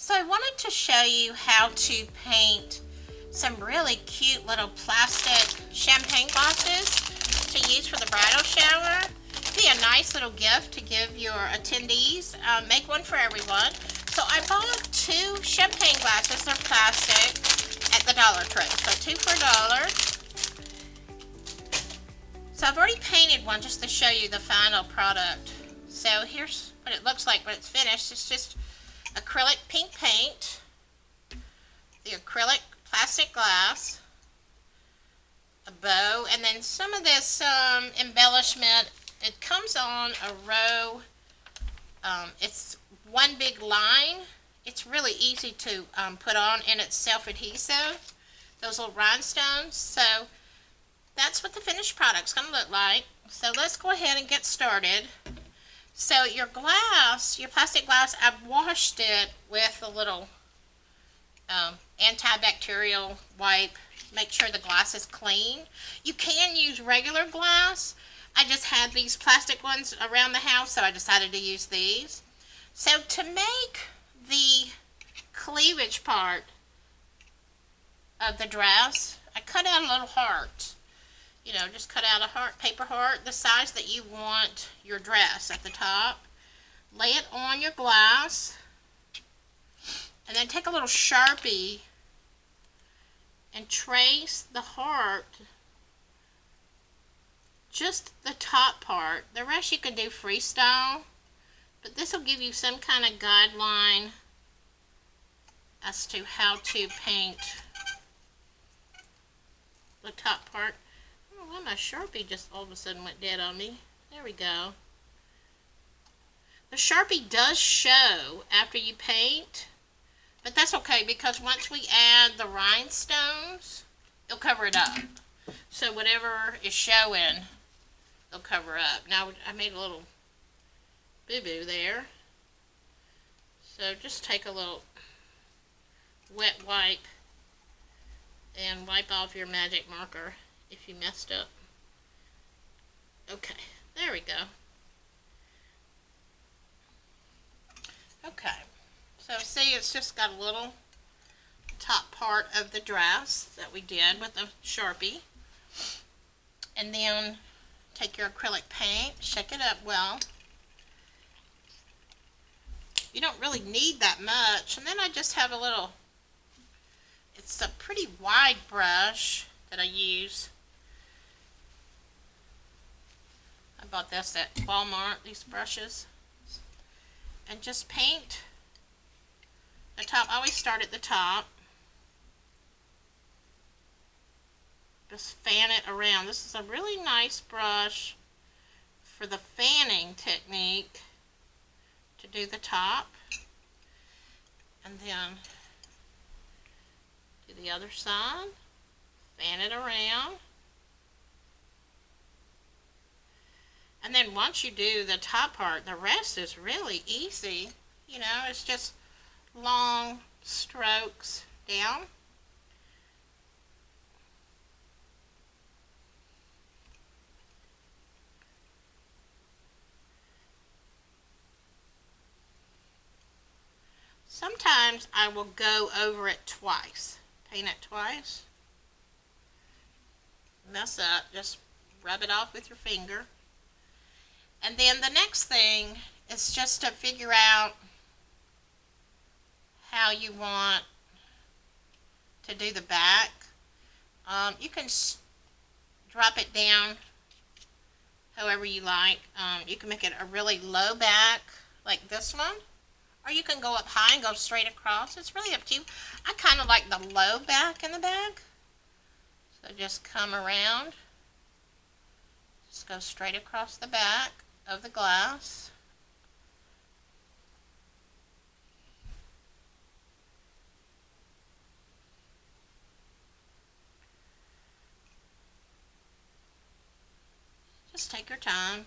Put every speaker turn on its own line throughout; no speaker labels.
So I wanted to show you how to paint some really cute little plastic champagne glasses to use for the bridal shower. Be a nice little gift to give your attendees. Make one for everyone. So I bought 2 champagne glasses. They're plastic at the Dollar Tree. So 2 for $1. So I've already painted one just to show you the final product. So here's what it looks like when it's finished. It's just acrylic pink paint, the acrylic plastic glass, a bow, and then some of this embellishment. It comes on a row. It's one big line. It's really easy to put on, and it's self-adhesive, those little rhinestones. So that's what the finished product's going to look like. So let's go ahead and get started. So your glass, your plastic glass, I've washed it with a little antibacterial wipe. Make sure the glass is clean. You can use regular glass. I just had these plastic ones around the house, so I decided to use these. So to make the cleavage part of the dress, I cut out a little heart. You know, just cut out a heart, paper heart, the size that you want your dress at the top. Lay it on your glass, and then take a little Sharpie and trace the heart, just the top part. The rest you can do freestyle, but this will give you some kind of guideline as to how to paint the top part. Why my Sharpie just all of a sudden went dead on me. There we go. The Sharpie does show after you paint, but that's okay because once we add the rhinestones, it'll cover it up. So whatever is showing, it'll cover up. Now I made a little boo-boo there. So just take a little wet wipe and wipe off your magic marker if you messed up. Okay, there we go. Okay, so see, it's just got a little top part of the dress that we did with a Sharpie. And then take your acrylic paint, shake it up well. You don't really need that much. And then I just have a little, it's a pretty wide brush that I use. I bought this at Walmart, these brushes. And just paint the top. I always start at the top. Just fan it around. This is a really nice brush for the fanning technique to do the top. And then do the other side. Fan it around. And then once you do the top part, the rest is really easy. You know, it's just long strokes down. Sometimes I will go over it twice. Paint it twice. Mess up, just rub it off with your finger. And then the next thing is just to figure out how you want to do the back. You can drop it down however you like. You can make it a really low back like this one, or you can go up high and go straight across. It's really up to you. I kind of like the low back in the back. So just come around, just go straight across the back of the glass. Just take your time.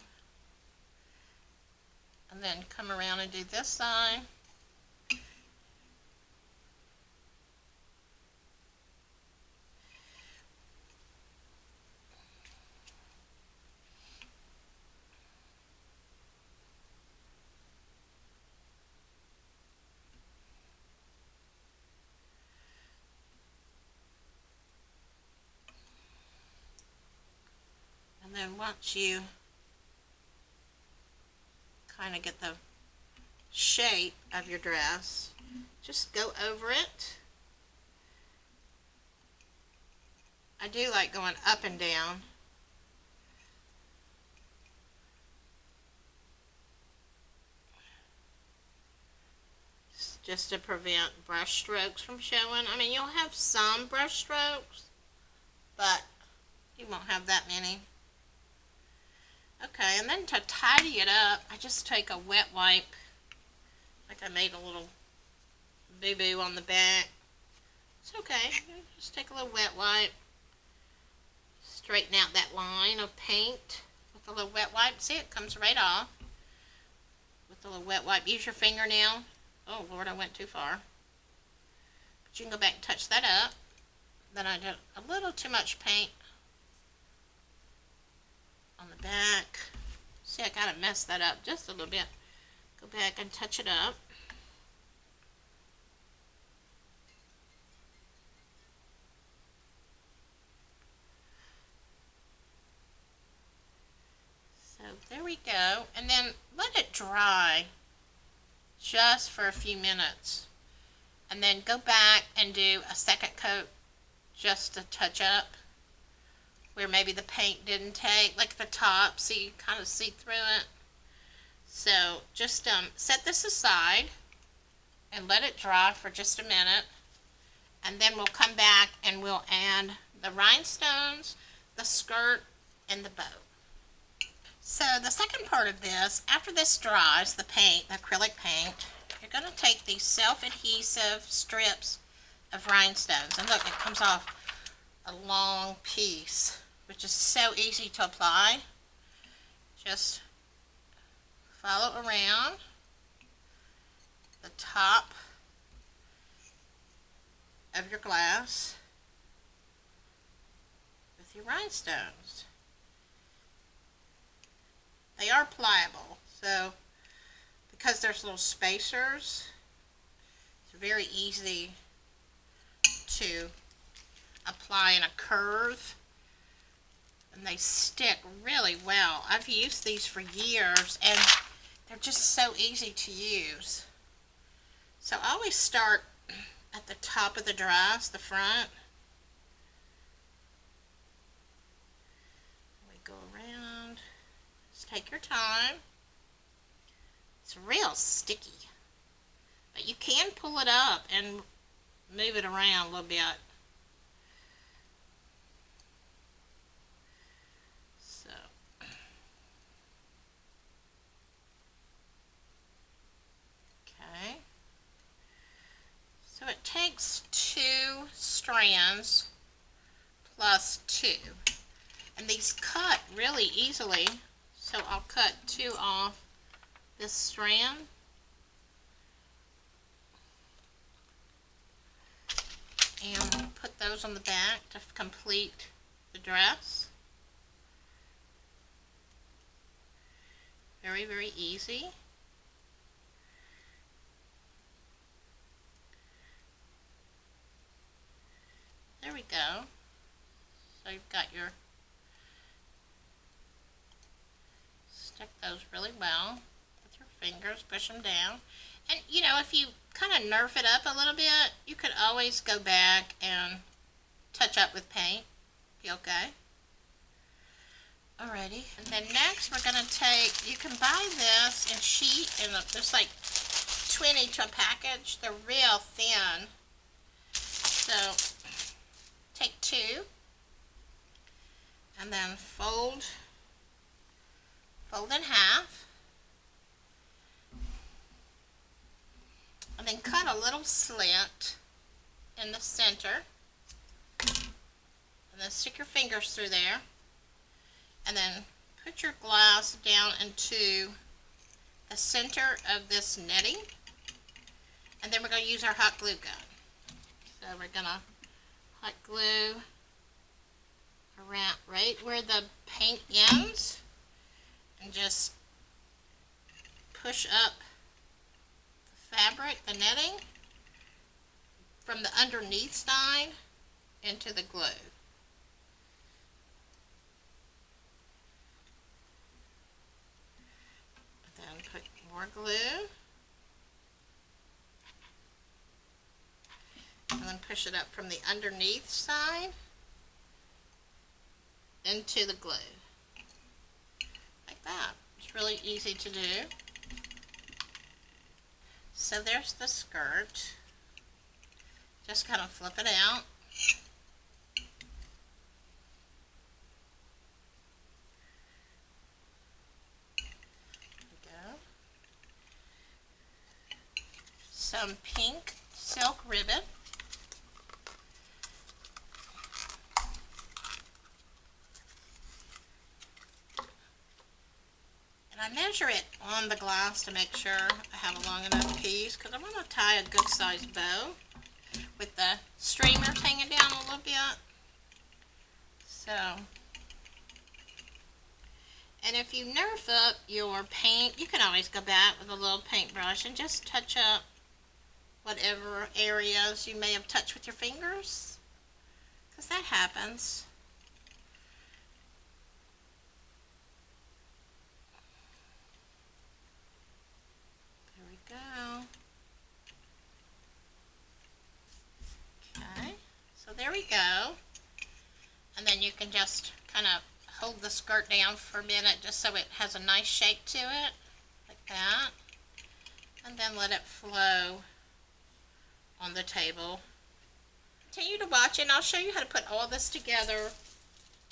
And then come around and do this side. then once you kind of get the shape of your dress, just go over it. I do like going up and down. Just to prevent brush strokes from showing. I mean, you'll have some brush strokes, but you won't have that many. Okay, and then to tidy it up, I just take a wet wipe. Like I made a little boo-boo on the back. It's okay. Just take a little wet wipe. Straighten out that line of paint with a little wet wipe. See, it comes right off. With a little wet wipe. Use your fingernail. Oh, Lord, I went too far. But you can go back and touch that up. Then I did a little too much paint on the back. See, I kind of messed that up just a little bit. Go back and touch it up. So there we go. And then let it dry just for a few minutes. And then go back and do a second coat just to touch up where maybe the paint didn't take, like the top, so you kind of see through it. So just set this aside and let it dry for just a minute, and then we'll come back and we'll add the rhinestones, the skirt, and the bow. So the second part of this, after this dries, the paint, the acrylic paint, you're going to take these self-adhesive strips of rhinestones, and look, it comes off a long piece, which is so easy to apply. Just follow around the top of your glass with your rhinestones. They are pliable, so because there's little spacers, it's very easy to apply in a curve, and they stick really well. I've used these for years, and they're just so easy to use. So I always start at the top of the dress, the front. We go around. Just take your time. It's real sticky, but you can pull it up and move it around a little bit. So, okay. So it takes 2 strands plus 2, and these cut really easily. So I'll cut 2 off this strand, and put those on the back to complete the dress. Very, very easy. There we go. So you've got your, stick those really well with your fingers, push them down. And you know, if you kind of nerf it up a little bit, you could always go back and touch up with paint. Be okay. Alrighty. And then next we're going to take, you can buy this in sheet, and there's like 20 to a package. They're real thin. So take 2 and then fold in half, and then cut a little slit in the center, and then stick your fingers through there, and then put your glass down into the center of this netting, and then we're going to use our hot glue gun. So we're going to hot glue around right where the paint ends, and just push up the fabric, the netting, from the underneath side into the glue. more glue. And then push it up from the underneath side into the glue. Like that. It's really easy to do. So there's the skirt. Just kind of flip it out. There we go. Some pink silk ribbon. And I measure it on the glass to make sure I have a long enough piece, because I want to tie a good sized bow with the streamers hanging down a little bit. So, and if you nerf up your paint, you can always go back with a little paintbrush and just touch up whatever areas you may have touched with your fingers, because that happens. There we go. Okay, so there we go. And then you can just kind of hold the skirt down for a minute just so it has a nice shape to it, like that. And then let it flow on the table. Continue to watch and I'll show you how to put all this together.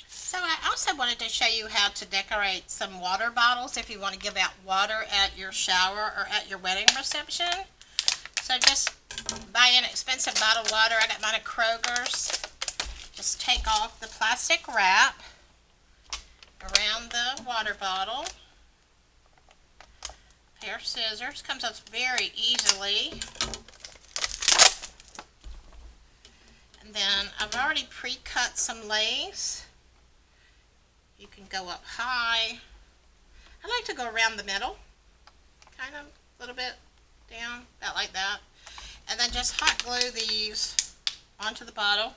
So I also wanted to show you how to decorate some water bottles if you want to give out water at your shower or at your wedding reception. So just buy an expensive bottled water. I got mine at Kroger's. Just take off the plastic wrap around the water bottle. Pair of scissors. Comes off very easily. And then I've already pre-cut some lace. You can go up high. I like to go around the middle. Kind of a little bit down, about like that. And then just hot glue these onto the bottle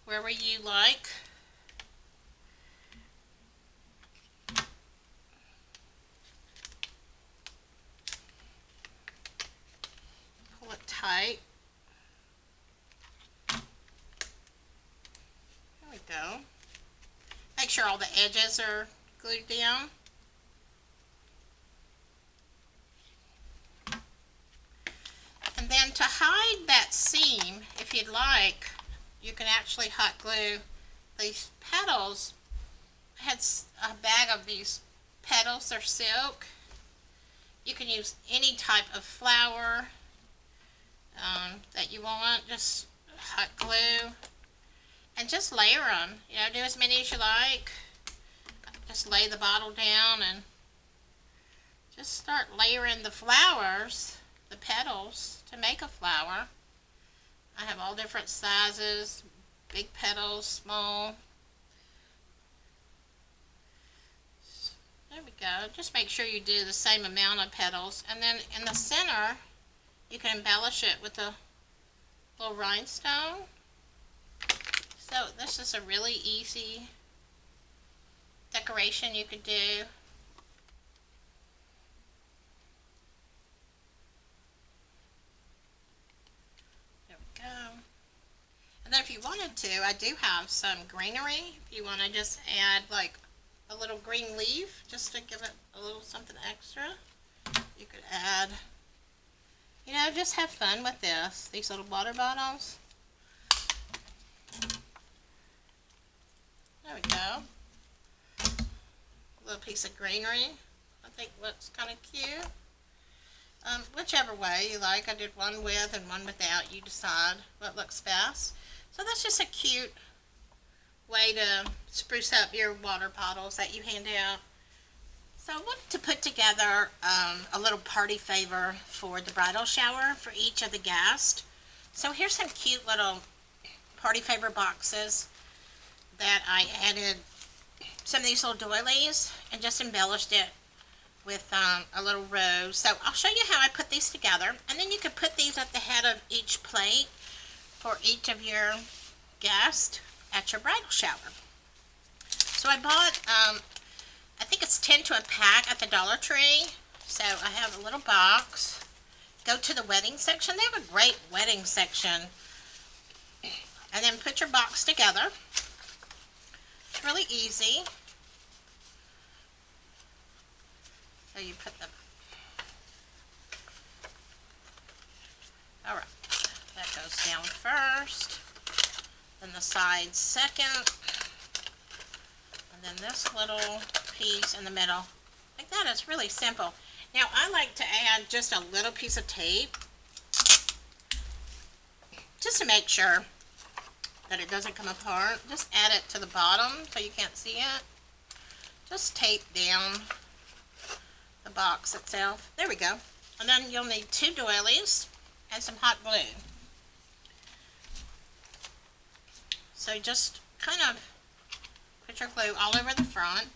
wherever you like. Pull it tight. There we go. Make sure all the edges are glued down. And then to hide that seam, if you'd like, you can actually hot glue these petals. I had a bag of these petals, they're silk. You can use any type of flower that you want, just hot glue and just layer them. You know, do as many as you like. Just lay the bottle down and just start layering the flowers, the petals, to make a flower. I have all different sizes, big petals, small. There we go. Just make sure you do the same amount of petals. And then in the center, you can embellish it with a little rhinestone. So this is a really easy decoration you could do. And then if you wanted to, I do have some greenery. If you want to just add like a little green leaf, just to give it a little something extra, you could add, you know, just have fun with this. These little water bottles. There we go. A little piece of greenery. I think looks kind of cute. Whichever way you like. I did one with and one without. You decide what looks best. So that's just a cute way to spruce up your water bottles that you hand out. So I wanted to put together a little party favor for the bridal shower for each of the guests. So here's some cute little party favor boxes that I added some of these little doilies and just embellished it with a little rose. So I'll show you how I put these together, and then you can put these at the head of each plate for each of your guests at your bridal shower. So I bought, I think it's 10 to a pack at the Dollar Tree. So I have a little box. Go to the wedding section. They have a great wedding section. And then put your box together. It's really easy. So you put them. Alright, that goes down first. Then the sides second. And then this little piece in the middle. Like that. It's really simple. Now I like to add just a little piece of tape. Just to make sure that it doesn't come apart. Just add it to the bottom so you can't see it. Just tape down the box itself. There we go. And then you'll need 2 doilies and some hot glue. So just kind of put your glue all over the front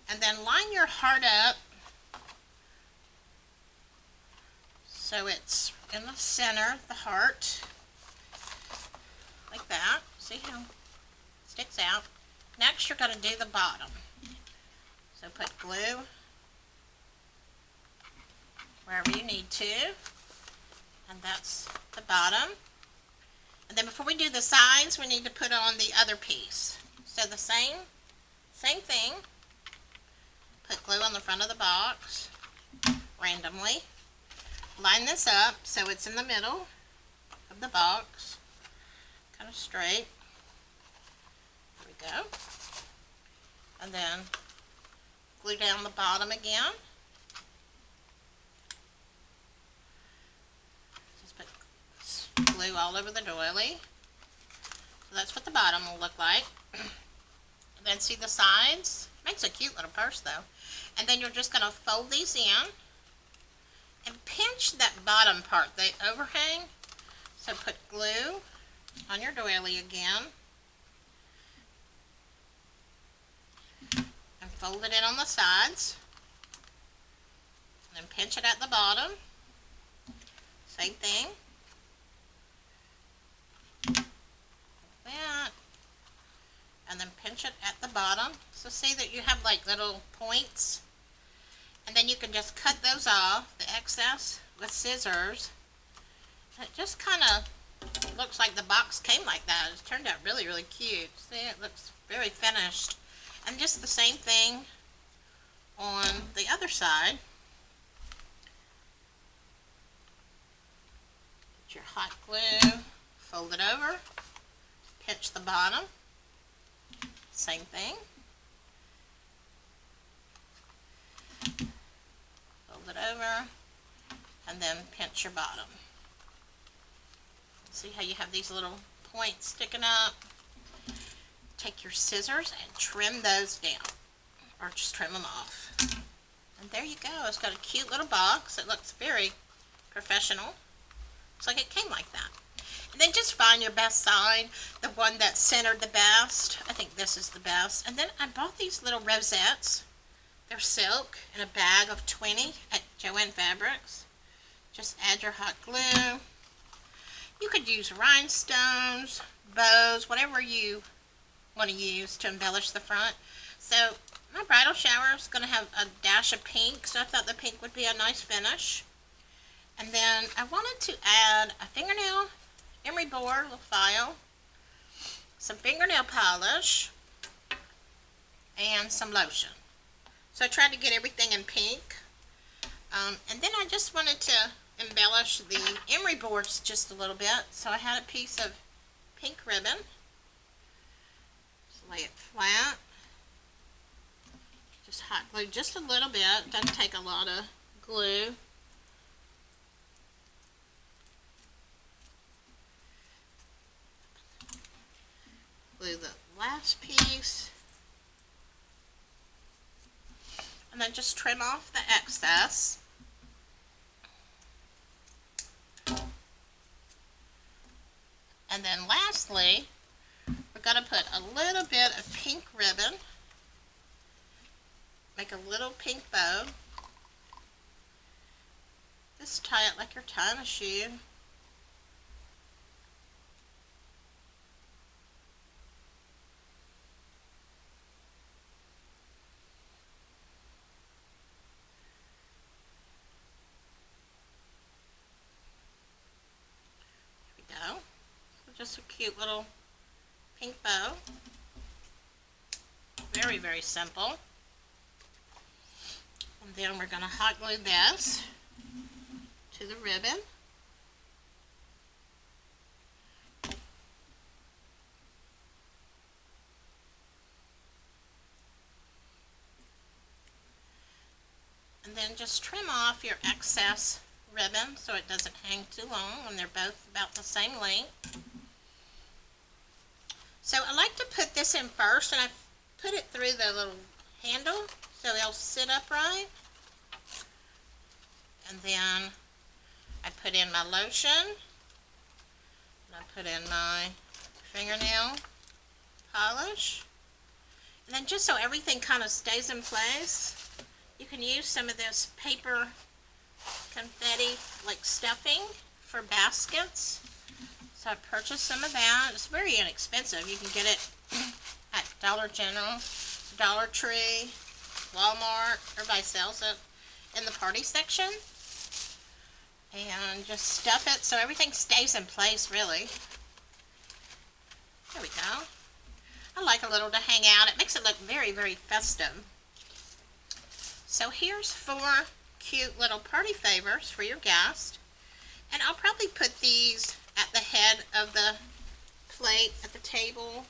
and then line your heart up so it's in the center, the heart, like that. See how it sticks out? Next you're going to do the bottom. So put glue wherever you need to, and that's the bottom. And then before we do the sides, we need to put on the other piece. So the same thing. Put glue on the front of the box randomly. Line this up so it's in the middle of the box, kind of straight. There we go. And then glue down the bottom again. Glue all over the doily. So that's what the bottom will look like. And then see the sides? Makes a cute little purse though. And then you're just going to fold these in and pinch that bottom part, the overhang. So put glue on your doily again and fold it in on the sides. And then pinch it at the bottom. Same thing. That, and then pinch it at the bottom. So see that you have like little points, and then you can just cut those off, the excess, with scissors. And it just kind of looks like the box came like that. It turned out really, really cute. See, it looks very finished. And just the same thing on the other side. Get your hot glue, fold it over. Pinch the bottom, same thing. Fold it over, and then pinch your bottom. See how you have these little points sticking up? Take your scissors and trim those down, or just trim them off. And there you go. It's got a cute little box. It looks very professional. Looks like it came like that. And then just find your best side, the one that's centered the best. I think this is the best. And then I bought these little rosettes. They're silk in a bag of 20 at Joann Fabrics. Just add your hot glue. You could use rhinestones, bows, whatever you want to use to embellish the front. So my bridal shower is going to have a dash of pink, so I thought the pink would be a nice finish. And then I wanted to add a fingernail emery board, little file, some fingernail polish, and some lotion. So I tried to get everything in pink. And then I just wanted to embellish the emery boards just a little bit. So I had a piece of pink ribbon. Just lay it flat. Just hot glue just a little bit. Doesn't take a lot of glue. Glue the last piece, and then just trim off the excess. And then lastly, we're going to put a little bit of pink ribbon, make a little pink bow. Just tie it like you're tying a shoe. It's a cute little pink bow. Very, very simple. And then we're going to hot glue this to the ribbon. And then just trim off your excess ribbon so it doesn't hang too long when they're both about the same length. So I like to put this in first, and I put it through the little handle so they'll sit upright. And then I put in my lotion, and I put in my fingernail polish. And then just so everything kind of stays in place, you can use some of this paper confetti like stuffing for baskets. So I purchased some of that. It's very inexpensive. You can get it at Dollar General, Dollar Tree, Walmart. Everybody sells it in the party section. And just stuff it so everything stays in place, really. There we go. I like a little to hang out. It makes it look very, very festive. So here's 4 cute little party favors for your guest. And I'll probably put these at the head of the plate at the table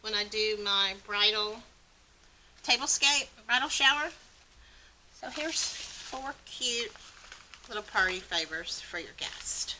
when I do my bridal tablescape, bridal shower. So here's 4 cute little party favors for your guest.